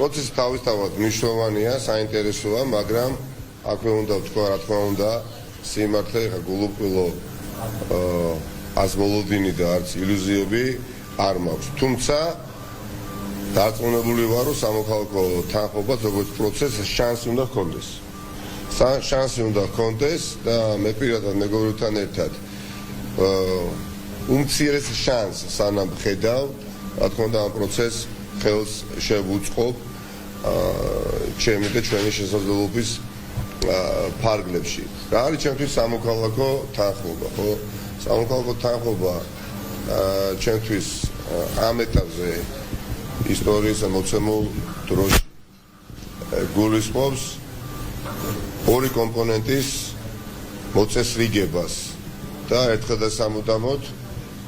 პროცესი თავისთავად მნიშვნელოვანია, საინტერესოა, მაგრამ აქვე უნდა ვთქვა, რა თქმა უნდა, სიმართლე გულუყვილო აზმოლოდინი და არც ილუზიები არ მაქვს. თუმცა დარწმუნებული ვარ, რომ სამოქალაქო თანხმობა როგორც პროცესი შანსი უნდა ჰქონდეს. შანსი უნდა ჰქონდეს და მე პირადად მეგობრებთან ერთად უმცირეს შანსს სანამ ხედავ, რა თქმა უნდა ამ პროცესს ხელს შევუწყობ ჩემი და ჩვენი შესაძლებლობის ფარგლებში. რა არის ჩემთვის სამოქალაქო თანხმობა, ხო? სამოქალაქო თანხმობა ჩემთვის ამ ეტაპზე ისტორიის მოცემულ დროს გულისხმობს ორი კომპონენტის მოწესრიგებას და ერთხელ და სამუდამოდ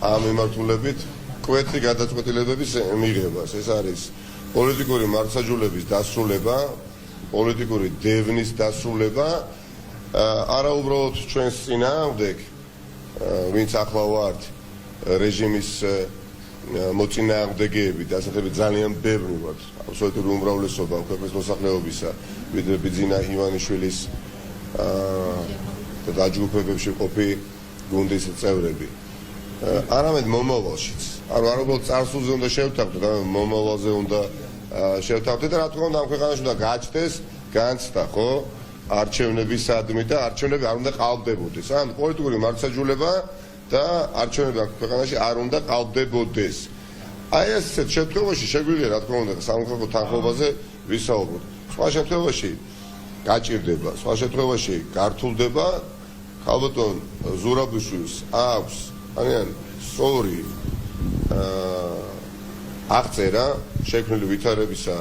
ამ მიმართულებით კვეთრი გადაწყვეტილებების მიღებას. ეს არის პოლიტიკური მართლმსაჯულების დასრულება, პოლიტიკური დევნის დასრულება, არა უბრალოდ ჩვენს წინააღმდეგ, ვინც ახლა ვართ რეჟიმის მოწინააღმდეგეები და ასეთები ძალიან ბევრი ვართ, აბსოლუტური უმრავლესობა ქვეყნის მოსახლეობისა, ვიდრე ბიძინა ივანიშვილის და დაჯგუფებებში ყოფი გუნდის წევრები. არამედ მომავალშიც. არ უბრალოდ წარსულზე უნდა შევთავაზოთ, არამედ მომავალზე უნდა შევთავაზოთ და რა თქმა უნდა ამ ქვეყანაში უნდა გაჩნდეს განცდა, ხო? არჩევნებისადმი და არჩევნები არ უნდა ყალბდებოდეს. ან პოლიტიკური მართლმსაჯულება და არჩევნები ამ ქვეყანაში არ უნდა ყალბდებოდეს. აი ასეთ შემთხვევაში შეგვიძლია რა თქმა უნდა სამოქალაქო თანხმობაზე ვისაუბროთ. სხვა შემთხვევაში გაჭირდება, სხვა შემთხვევაში გართულდება. ქალბატონ ზურაბიშვილს აქვს სწორი აღწერა შექმნილი ვითარებისა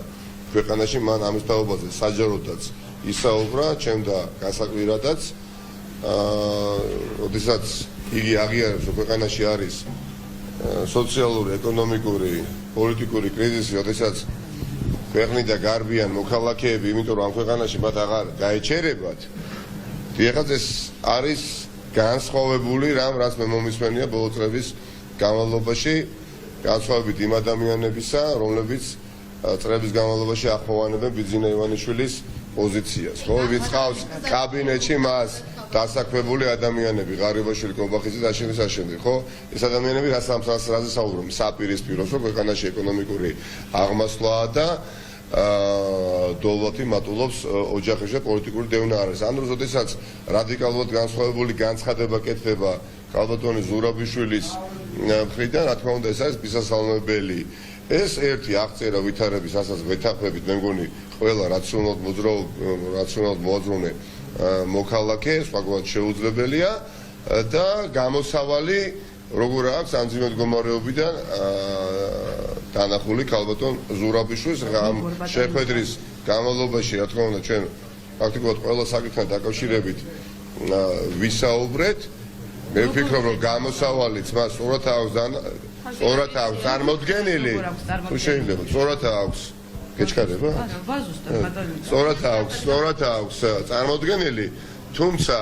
ქვეყანაში, მან ამის თაობაზე საჯაროდაც ისაუბრა, ჩემ და გასაკვირადაც, როდესაც იგი აღიარებს, რომ ქვეყანაში არის სოციალური, ეკონომიკური, პოლიტიკური კრიზისი, როდესაც ქვეყნიდან გარბიან მოქალაქეები, იმიტომ რომ ამ ქვეყანაში მათ აღარ გაეჩერებათ. ეხლა ეს არის განსხვავებული რამ, რაც მე მომისმენია ბოლო წლების განმავლობაში, განსხვავებით იმ ადამიანებისა, რომლებიც წლების განმავლობაში ახმოვანებენ ბიძინა ივანიშვილის პოზიციას. ხო, ვინც ყავს კაბინეტში მას დასაქმებული ადამიანები, ღარიბაშვილი, კობახიძე დააშენდი, ხო? ეს ადამიანები რაზე საუბრობენ? საპირისპიროს, რომ ქვეყანაში ეკონომიკური აღმასვლაა და დოლოთი მატულობს ოჯახებში და პოლიტიკური დევნა არის. ანუ როდესაც რადიკალურად განსხვავებული განცხადება კეთდება ქალბატონი ზურაბიშვილის მხრიდან, რა თქმა უნდა, ეს არის მისასალმებელი. ეს ერთი აღწერა ვითარების ასაც ვეთანხმებით, მე მგონი ყველა რაციონალურად მოაზროვნე მოქალაქე, სხვაგვარად შეუძლებელია და გამოსავალი როგორ აქვს ამ ძიმე მდგომარეობიდან დანახული ქალბატონ ზურაბიშვილს ამ შეხვედრის განმავლობაში, რა თქმა უნდა, ჩვენ პრაქტიკულად ყველა საკითხთან დაკავშირებით ვისაუბრეთ. მე ვფიქრობ, რომ გამოსავალიც მას სწორად აქვს წარმოდგენილი, თუ შეიძლება, სწორად აქვს. გეჩქარება? სწორად აქვს წარმოდგენილი, თუმცა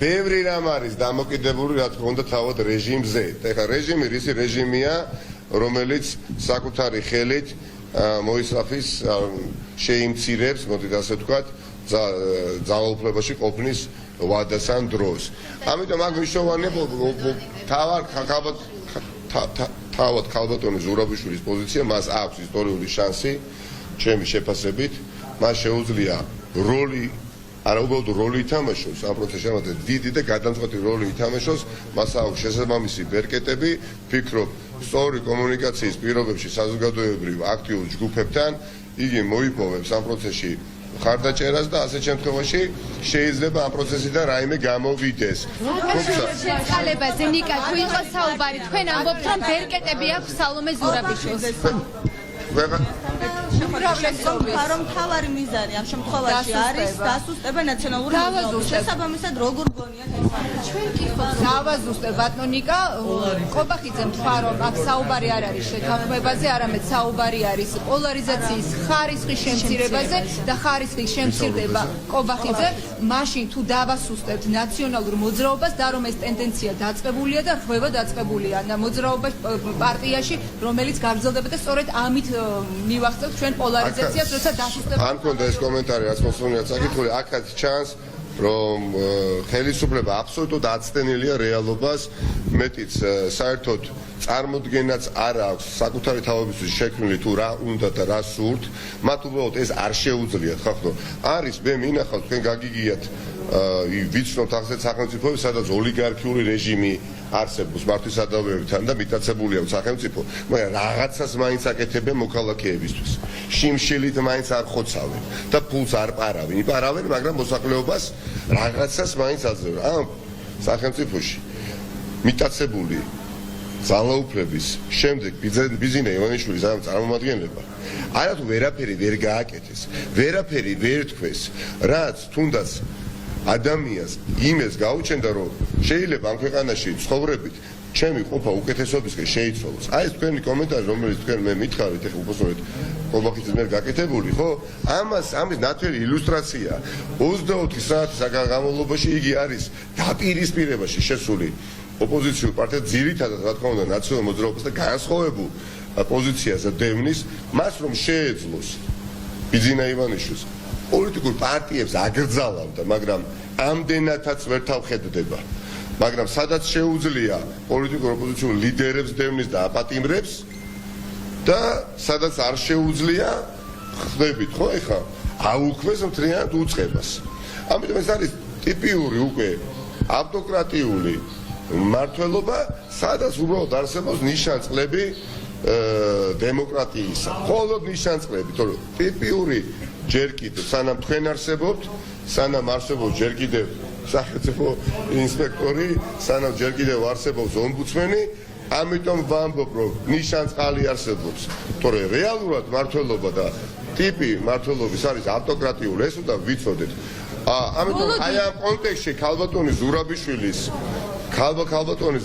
ბევრი რამ არის დამოკიდებული, რა თქმა უნდა, თავად რეჟიმზე. ეხლა რეჟიმი რისი რეჟიმია, რომელიც საკუთარი ხელით მოისახის შეიმცირებს, მოდით ასე ვთქვათ, ძალაუფლებაში ყოფნის ვადასთან დროს. ამიტომ აქ მნიშვნელოვანია თავად ქალბატონი ზურაბიშვილის პოზიცია, მას აქვს ისტორიული შანსი, ჩემი შეფასებით, მას შეუძლია როლი, არა უბრალოდ როლი ითამაშოს ამ პროცესში, არამედ დიდი და გადამწყვეტი როლი ითამაშოს, მას აქვს შესაბამისი ბერკეტები, ფიქრობ, სწორი კომუნიკაციის პირობებში საზოგადოებრივ აქტიურ ჯგუფებთან იგი მოიპოვებს ამ პროცესში ხარდაჭერას და ასეთ შემთხვევაში შეიძლება ამ პროცესიდან რაიმე გამოვიდეს. ხალებაზე ნიკა, თუ იყო საუბარი, თქვენ ამბობთ, რომ ბერკეტები აქვს სალომე ზურაბიშვილს. რომ თავარი მიზანი ამ შემთხვევაში არის დასუსტება ნაციონალური მოძრაობის. შესაბამისად როგორ გონიათ ეს ჩვენ კი ხო დავაზუსტებ ბატონიკა, კობახიძემ თქვა, რომ აქ საუბარი არ არის შეთანხმებაზე, არამედ საუბარი არის პოლარიზაციის ხარისხის შემცირებაზე და ხარისხი შემცირდება კობახიძე, მაშინ თუ დავასუსტებთ ნაციონალურ მოძრაობას და რომ ეს ტენდენცია დაწყებულია და რღვევა დაწყებულია და მოძრაობა პარტიაში, რომელიც გაგრძელდება და სწორედ ამით მივახცევთ ჩვენ პოლარიზაციას, როცა დასუსტება. ან კონდა ეს კომენტარი, რაც მოსწონია საკითხული, აქაც ჩანს რომ ხელისუფლება აბსოლუტურად აცდენილია რეალობას, მეტიც საერთოდ წარმოდგენაც არ აქვს საკუთარი თავებისთვის შექმნილი თუ რა უნდა და რა სურთ, მათ უბრალოდ ეს არ შეუძლიათ, ხო? არის მე მინახავთ თქვენ გაგიგიათ ვიცნობთ ახლა სახელმწიფოები, სადაც ოლიგარქიული რეჟიმი არსებობს მართვის სადავეებთან და მიტაცებული აქვს სახელმწიფო, მაგრამ რაღაცას მაინც აკეთებენ მოქალაქეებისთვის. შიმშილით მაინც არ ხოცავენ და ფულს არ პარავენ, იპარავენ, მაგრამ მოსახლეობას რაღაცას მაინც აძლევენ. ამ სახელმწიფოში მიტაცებული ძალაუფლების შემდეგ ბიზინა ივანიშვილის ამ წარმომადგენლება არათუ ვერაფერი ვერ გააკეთეს, ვერაფერი ვერ თქვეს, რაც თუნდაც ადამიანს იმეს გაუჩენდა, რომ შეიძლება ამ ქვეყანაში ცხოვრებით ჩემი ყოფა უკეთესობისკენ შეიცვალოს. აი ეს თქვენი კომენტარი, რომელიც თქვენ მე მითხარით, ეხლა უბრალოდ ყობახიძის მიერ გაკეთებული, ხო? ამის ნათელი ილუსტრაცია 24 საათის განმავლობაში იგი არის დაპირისპირებაში შესული ოპოზიციურ პარტიას, ძირითადად რა თქმა უნდა ნაციონალურ მოძრაობას და განსხვავებულ პოზიციაზე დევნის, მას რომ შეეძლოს ბიძინა ივანიშვილს პოლიტიკურ პარტიებს აგრძალებდა, მაგრამ ამდენათაც ვერ თავხედდება. მაგრამ სადაც შეუძლია პოლიტიკურ ოპოზიციურ ლიდერებს დევნის და აპატიმრებს და სადაც არ შეუძლია ხდებით, ხო, ეხა აუქმეს მთლიანად უწყებას. ამიტომ ეს არის ტიპიური უკვე ავტოკრატიული მმართველობა, სადაც უბრალოდ არსებობს ნიშანწყლები დემოკრატიისა. მხოლოდ ნიშანწყლები, თორე ტიპიური ჯერ კიდევ სანამ თქვენ არსებობთ, სანამ არსებობს ჯერ კიდევ სახელმწიფო ინსპექტორი, სანამ ჯერ კიდევ არსებობს ომბუდსმენი, ამიტომ ვამბობ, რომ ნიშანწყალი არსებობს. თორე რეალურად მმართველობა და ტიპი მმართველობის არის ავტოკრატიული, ეს უნდა ვიცოდეთ. ამიტომ აი ამ კონტექსტში ქალბატონი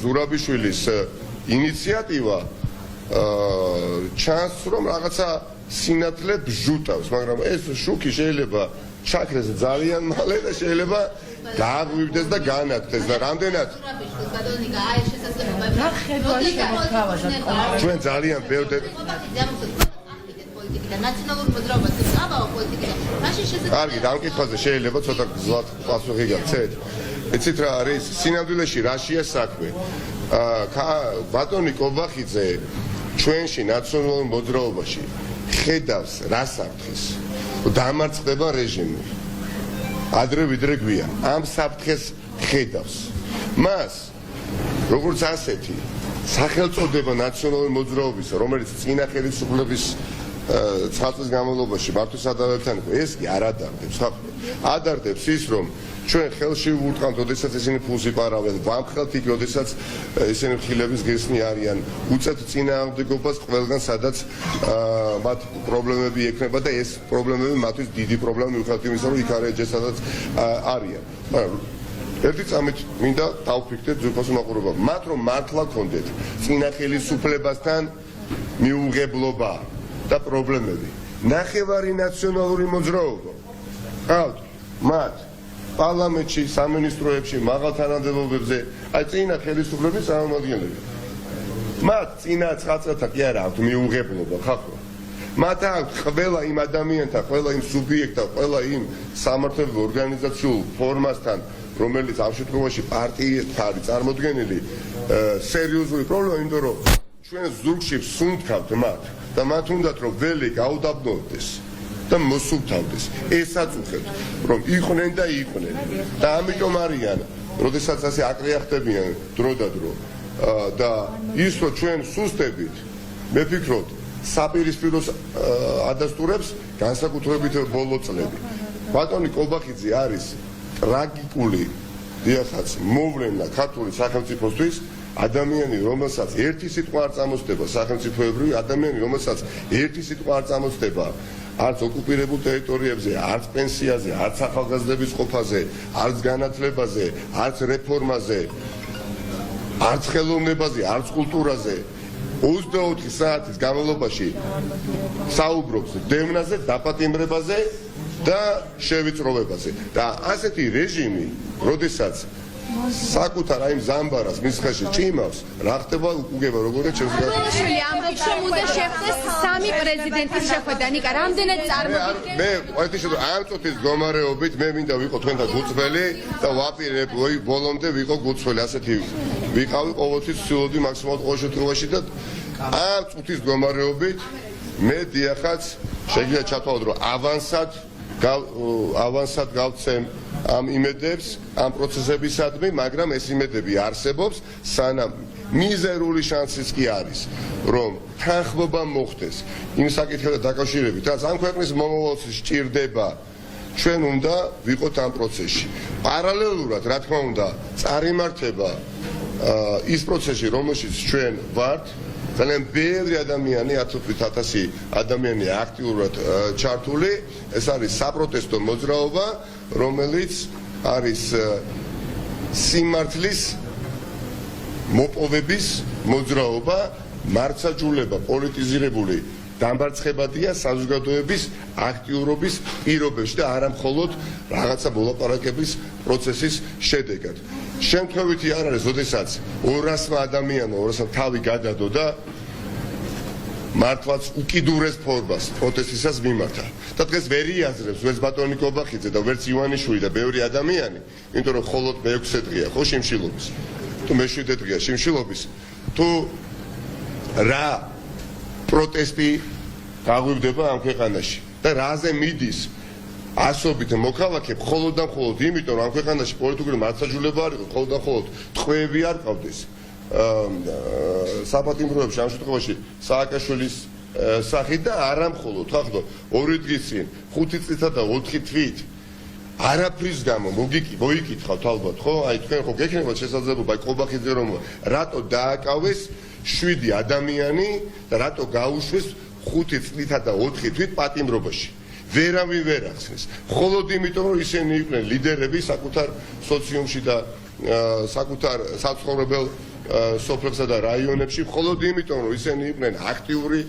ზურაბიშვილის ინიციატივა ჩანს, რომ რაღაცა სინათლე ბჟუტავს, მაგრამ ეს შუქი შეიძლება ჩაქრეს ძალიან მალე და შეიძლება გააღვივდეს და განათდეს და რამდენად ჩვენ ძალიან ბევრ ნაციონალურ მოძრაობას წავაო პოლიტიკიდან. მაშინ შესაძლოა კარგი, ამ კითხვაზე შეიძლება ცოტა გზად პასუხი გაგცეთ. იცით რა არის? სინამდვილეში რაშია საქმე? ბატონი კობახიძე ჩვენში ნაციონალურ მოძრაობაში ხედავს რა საფრთხეს? დამარცხდება რეჟიმი. ადრე ვიდრე გვიან. ამ საფრთხეს ხედავს. მას როგორც ასეთი სახელწოდება ნაციონალური მოძრაობის, რომელიც წინა ხელისუფლების ცალკევის განმავლობაში მართვის სადავეებთან იყო, ეს კი არ ადარდებს, ხო? ადარდებს ის, რომ ჩვენ ხელში ვურტყამთ, როდესაც ისინი ფულს იპარავენ, ვამხელთ იქ, როდესაც ისინი ხილების გესმი არიან, უწევთ წინააღმდეგობას ყველგან, სადაც მათ პრობლემები ექნება და ეს პრობლემები მათთვის დიდი პრობლემა მიუხედავად იმისა, რომ იქ არიან სადაც არიან. მაგრამ ერთი წამით მინდა დავფიქრდეთ ძვირფას მაყურებელობა. მათ რომ მართლა ქონდეთ წინა ხელისუფლებასთან მიუღებლობა და პრობლემები. ნახევარი ნაციონალური მოძრაობა. ყავთ მათ პარლამენტში, სამინისტროებში, მაღალ თანამდებობებზე, აი წინა ხელისუფლების წარმომადგენლები. მათ წინა ცხაწელთან კი არა აქვთ მიუღებლობა, ხახო. მათ აქვთ ყველა იმ ადამიანთან, ყველა იმ სუბიექტთან, ყველა იმ სამართლებრივ ორგანიზაციულ ფორმასთან, რომელიც ამ შემთხვევაში პარტიებთან არის წარმოდგენილი, სერიოზული პრობლემა, იმიტომ რომ ჩვენ ზურგში ვსუნთქავთ მათ და მათ უნდათ რომ ველი გაუდაბნოდეს და მოსუფთავდეს. ესაც უხებთ რომ იყვნენ და იყვნენ და ამიტომ არიან, როდესაც ასე აკრიახდებიან დრო და დრო და ის რომ ჩვენ სუსტებით, მე ვფიქრობ, საპირისპიროს ადასტურებს განსაკუთრებით ბოლო წლები. ბატონი კობახიძე არის ტრაგიკული დიახაც მოვლენა ქართული სახელმწიფოსთვის, ადამიანი, რომელსაც ერთი სიტყვა არ წამოსდება სახელმწიფოებრივი, ადამიანი, რომელსაც ერთი სიტყვა არ წამოსდება არც ოკუპირებულ ტერიტორიებზე, არც პენსიაზე, არც ახალგაზრდების ყოფაზე, არც განათლებაზე, არც რეფორმაზე, არც ხელოვნებაზე, არც კულტურაზე 24 საათის განმავლობაში საუბრობს დევნაზე, დაპატიმრებაზე და შევიწროვებაზე. და ასეთი რეჟიმი, როდესაც საკუთარ აი ზამბარას მის ხელში ჭიმავს, რა ხდება უგება როგორია ჩემს შვილი ამ რიგში უნდა შეხვდეს სამი პრეზიდენტის შეხვედრა. ნიკა, რამდენად წარმოგიდგენთ? მე ყოველთვის ამ წუთის მდგომარეობით მე მინდა ვიყო თქვენთან გუწველი და ვაპირებ ბოლომდე ვიყო გუწველი, ასეთი ვიყავი ყოველთვის ვცდილობდი მაქსიმალურად ყოველ შემთხვევაში და ამ წუთის მდგომარეობით მე დიახაც შეიძლება ჩათვალოთ რომ ავანსად გავცემ ამ იმედებს ამ პროცესებისადმი, მაგრამ ეს იმედები არსებობს, სანამ მიზერული შანსიც კი არის, რომ თანხმობა მოხდეს იმ საკითხებთან დაკავშირებით, რაც ამ ქვეყნის მომავალს სჭირდება. ჩვენ უნდა ვიყოთ ამ პროცესში. პარალელურად, რა თქმა უნდა, წარიმართება ის პროცესი, რომელშიც ჩვენ ვართ, ძალიან ბევრი ადამიანი, 1000 ადამიანი აქტიურად ჩართული, ეს არის საპროტესტო მოძრაობა, რომელიც არის სიმართლის მოპოვების მოძრაობა, მარცხაჯულება, პოლიტიზირებული დამარცხებადია საზოგადოების აქტიურობის პირობებში და არა მხოლოდ რაღაცა მოლაპარაკების პროცესის შედეგად. შემთხვევითი არ არის, როდესაც 200 ადამიანმა 200 თავი გადადო და მართლაც უკიდურეს ფორმას პროტესტისას მიმართა. და დღეს ვერ იაზრებს ვერც ბატონი კობახიძე და ვერც ივანიშვილი და ბევრი ადამიანი, იმიტომ რომ მხოლოდ მე-6 დღეა ხო შიმშილობის. თუ მე-7 დღეა შიმშილობის, თუ რა პროტესტი გაღვივდება ამ ქვეყანაში და რაზე მიდის ასობით მოქალაქე მხოლოდ და მხოლოდ იმიტომ რომ ამ ქვეყანაში პოლიტიკური მარცხაჯულება არ იყო, მხოლოდ და მხოლოდ ტყვეები არ ყავდეს საპატიმროებში ამ შემთხვევაში სააკაშვილის სახით და არა მხოლოდ ხახდო 2 დღის წინ 5 წლითა და 4 თვით არაფრის გამო მოიკითხავთ ალბათ ხო? აი თქვენ ხო გექნებათ შესაძლებლობა კობახიძე რომ რატო დააკავეს 7 ადამიანი და რატო გაუშვეს 5 წლითა და 4 თვით პატიმრობაში. ვერავინ ვერ ახსნის. მხოლოდ იმიტომ რომ ისინი იყვნენ ლიდერები საკუთარ სოციუმში და საკუთარ საცხოვრებელ სოფლებსა და რაიონებში, მხოლოდ იმიტომ რომ ისინი იყვნენ აქტიური